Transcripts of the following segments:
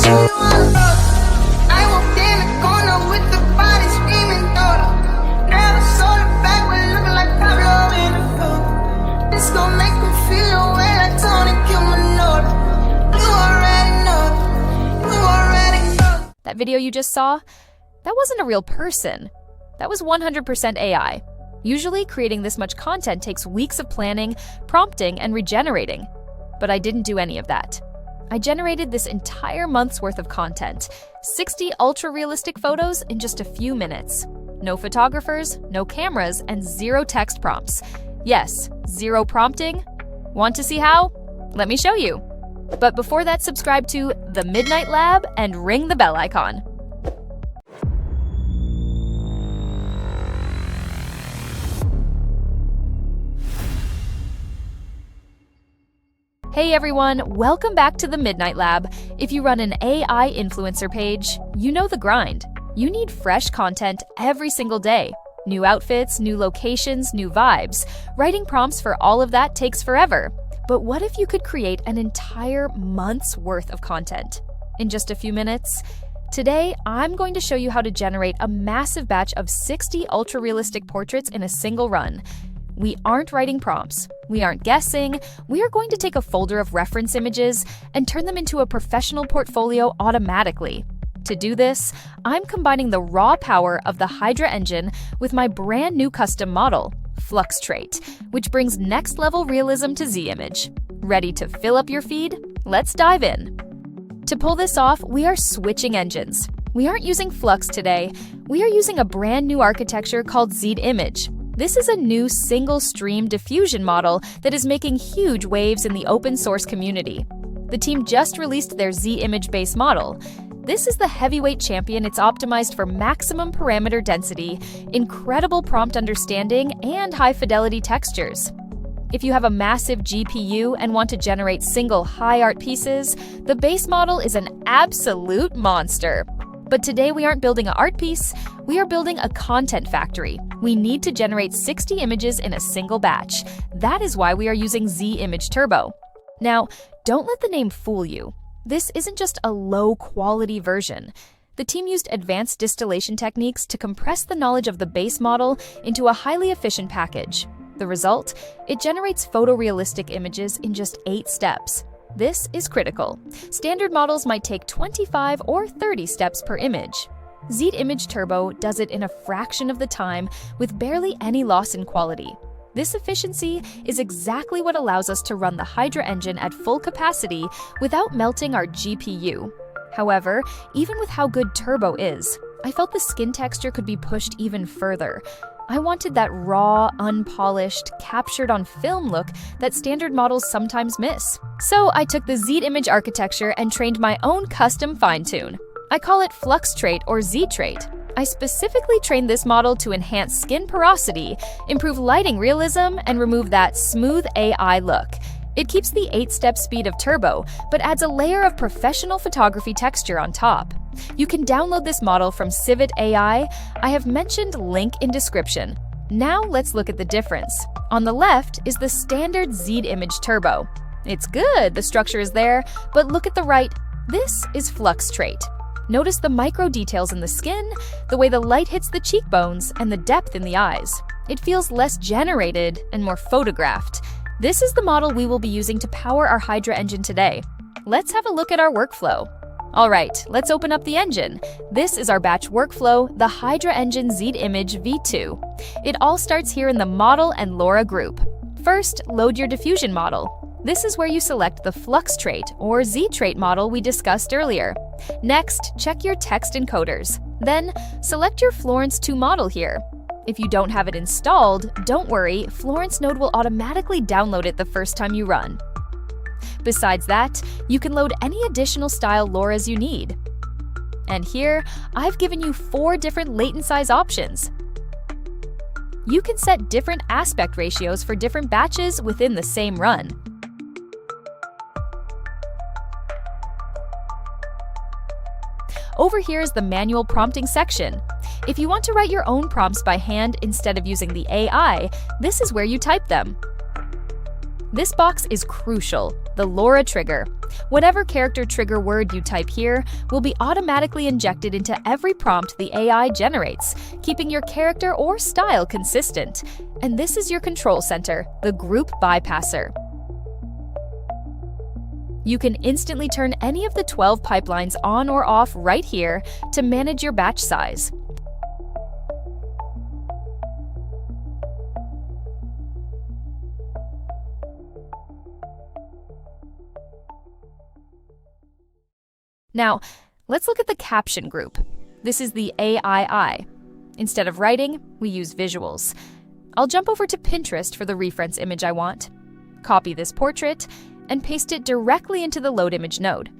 I walked in the corner with the body screaming daughter. Never saw the back when looking like Pablo in the photo. This gon' make me feel away like Tony Kimonota. You already know. You already know. That video you just saw? That wasn't a real person. That was 100% AI. Usually, creating this much content takes weeks of planning, prompting, and regenerating. But I didn't do any of that. I generated this entire month's worth of content, 60 ultra-realistic photos in just a few minutes. No photographers, no cameras, and 0 text prompts. Yes, 0 prompting. Want to see how? Let me show you. But before that, subscribe to The Midnight Lab and ring the bell icon. Hey everyone, welcome back to the Midnight Lab. If you run an AI influencer page, you know the grind. You need fresh content every single day. New outfits, new locations, new vibes. Writing prompts for all of that takes forever. But what if you could create an entire month's worth of content in just a few minutes? Today, I'm going to show you how to generate a massive batch of 60 ultra-realistic portraits in a single run. We aren't writing prompts. We aren't guessing. We are going to take a folder of reference images and turn them into a professional portfolio automatically. To do this, I'm combining the raw power of the Hydra engine with my brand new custom model, FluxTrait, which brings next-level realism to Z-Image. Ready to fill up your feed? Let's dive in. To pull this off, we are switching engines. We aren't using FLUX today. We are using a brand new architecture called Z-Image. This is a new single-stream diffusion model that is making huge waves in the open source community. The team just released their Z-Image base model. This is the heavyweight champion. It's optimized for maximum parameter density, incredible prompt understanding, and high-fidelity textures. If you have a massive GPU and want to generate single high art pieces, the base model is an absolute monster. But today we aren't building an art piece, we are building a content factory. We need to generate 60 images in a single batch. That is why we are using Z-Image Turbo. Now, don't let the name fool you. This isn't just a low-quality version. The team used advanced distillation techniques to compress the knowledge of the base model into a highly efficient package. The result? It generates photorealistic images in just 8 steps. This is critical. Standard models might take 25 or 30 steps per image. Z-Image Turbo does it in a fraction of the time with barely any loss in quality. This efficiency is exactly what allows us to run the Hydra engine at full capacity without melting our GPU. However, even with how good Turbo is, I felt the skin texture could be pushed even further. I wanted that raw, unpolished, captured on film look that standard models sometimes miss. So I took the Z-Image architecture and trained my own custom fine-tune. I call it FluxTrait or Z-Trait. I specifically trained this model to enhance skin porosity, improve lighting realism, and remove that smooth AI look. It keeps the 8-step speed of Turbo, but adds a layer of professional photography texture on top. You can download this model from Civet AI. I have mentioned link in description. Now let's look at the difference. On the left is the standard Z-Image Turbo. It's good, the structure is there, but look at the right. This is FluxTrait. Notice the micro details in the skin, the way the light hits the cheekbones, and the depth in the eyes. It feels less generated and more photographed. This is the model we will be using to power our Hydra engine today. Let's have a look at our workflow. All right, let's open up the engine. This is our batch workflow, the Hydra Engine Z-Image V2. It all starts here in the Model and LoRa group. First, load your diffusion model. This is where you select the FluxTrait or Z-Trait model we discussed earlier. Next, check your text encoders. Then, select your Florence 2 model here. If you don't have it installed, don't worry, Florence Node will automatically download it the first time you run. Besides that, you can load any additional style LoRa's you need. And here, I've given you 4 different latent size options. You can set different aspect ratios for different batches within the same run. Over here is the manual prompting section. If you want to write your own prompts by hand instead of using the AI, this is where you type them. This box is crucial, the LoRa trigger. Whatever character trigger word you type here will be automatically injected into every prompt the AI generates, keeping your character or style consistent. And this is your control center, the group bypasser. You can instantly turn any of the 12 pipelines on or off right here to manage your batch size. Now, let's look at the caption group. This is the AII. Instead of writing, we use visuals. I'll jump over to Pinterest for the reference image I want, copy this portrait, and paste it directly into the load image node.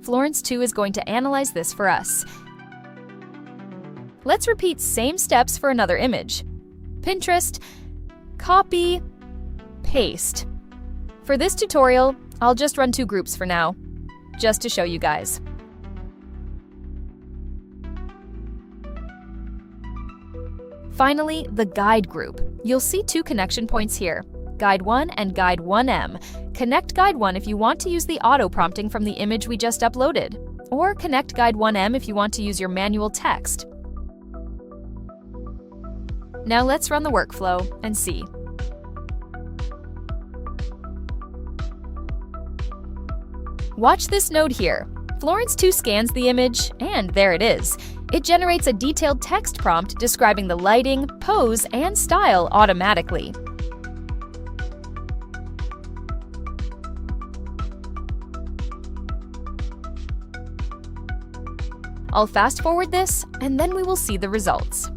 Florence 2 is going to analyze this for us. Let's repeat same steps for another image. Pinterest, copy, paste. For this tutorial, I'll just run 2 groups for now, just to show you guys. Finally, the guide group. You'll see 2 connection points here, Guide 1 and Guide 1M. Connect Guide 1 if you want to use the auto prompting from the image we just uploaded, or connect Guide 1M if you want to use your manual text. Now let's run the workflow and see. Watch this node here. Florence 2 scans the image, and there it is. It generates a detailed text prompt describing the lighting, pose, and style automatically. I'll fast forward this, and then we will see the results.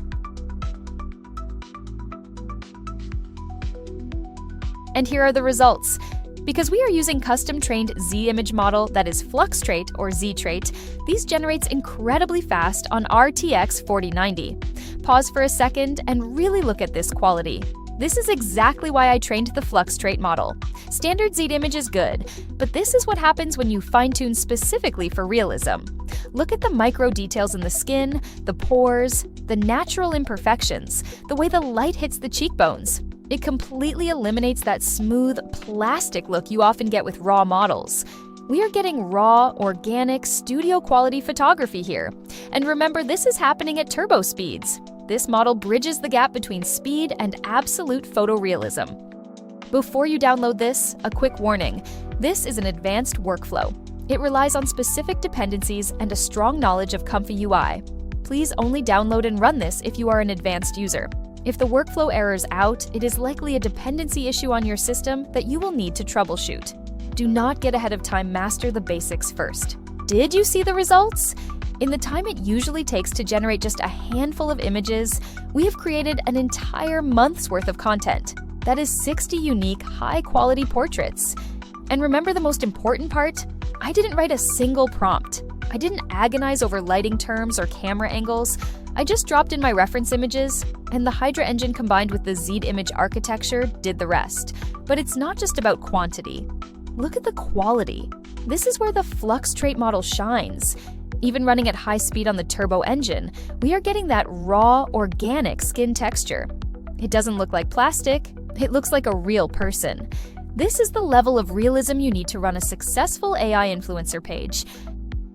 And here are the results. Because we are using custom-trained Z-image model that is FluxTrait or Z-Trait, these generates incredibly fast on RTX 4090. Pause for a second and really look at this quality. This is exactly why I trained the FluxTrait model. Standard Z-image is good, but this is what happens when you fine-tune specifically for realism. Look at the micro details in the skin, the pores, the natural imperfections, the way the light hits the cheekbones. It completely eliminates that smooth, plastic look you often get with raw models. We are getting raw, organic, studio-quality photography here. And remember, this is happening at turbo speeds. This model bridges the gap between speed and absolute photorealism. Before you download this, a quick warning. This is an advanced workflow. It relies on specific dependencies and a strong knowledge of ComfyUI. Please only download and run this if you are an advanced user. If the workflow errors out, it is likely a dependency issue on your system that you will need to troubleshoot. Do not get ahead of time, master the basics first. Did you see the results? In the time it usually takes to generate just a handful of images, we have created an entire month's worth of content. That is 60 unique, high-quality portraits. And remember the most important part? I didn't write a single prompt. I didn't agonize over lighting terms or camera angles. I just dropped in my reference images, and the Hydra engine combined with the Z-image architecture did the rest. But it's not just about quantity. Look at the quality. This is where the FluxTrait model shines. Even running at high speed on the turbo engine, we are getting that raw, organic skin texture. It doesn't look like plastic, it looks like a real person. This is the level of realism you need to run a successful AI influencer page.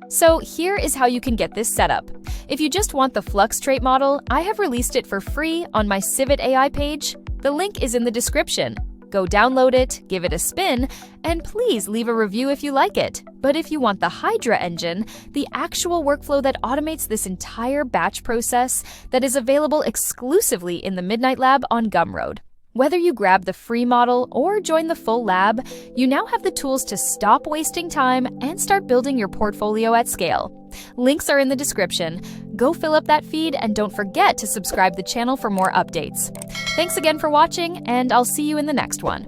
So here is how you can get this set up. If you just want the FluxTrait model, I have released it for free on my Civit AI page. The link is in the description. Go download it, give it a spin, and please leave a review if you like it. But if you want the Hydra engine, the actual workflow that automates this entire batch process that is available exclusively in the Midnight Lab on Gumroad. Whether you grab the free model or join the full lab, you now have the tools to stop wasting time and start building your portfolio at scale. Links are in the description. Go fill up that feed and don't forget to subscribe to the channel for more updates. Thanks again for watching, and I'll see you in the next one.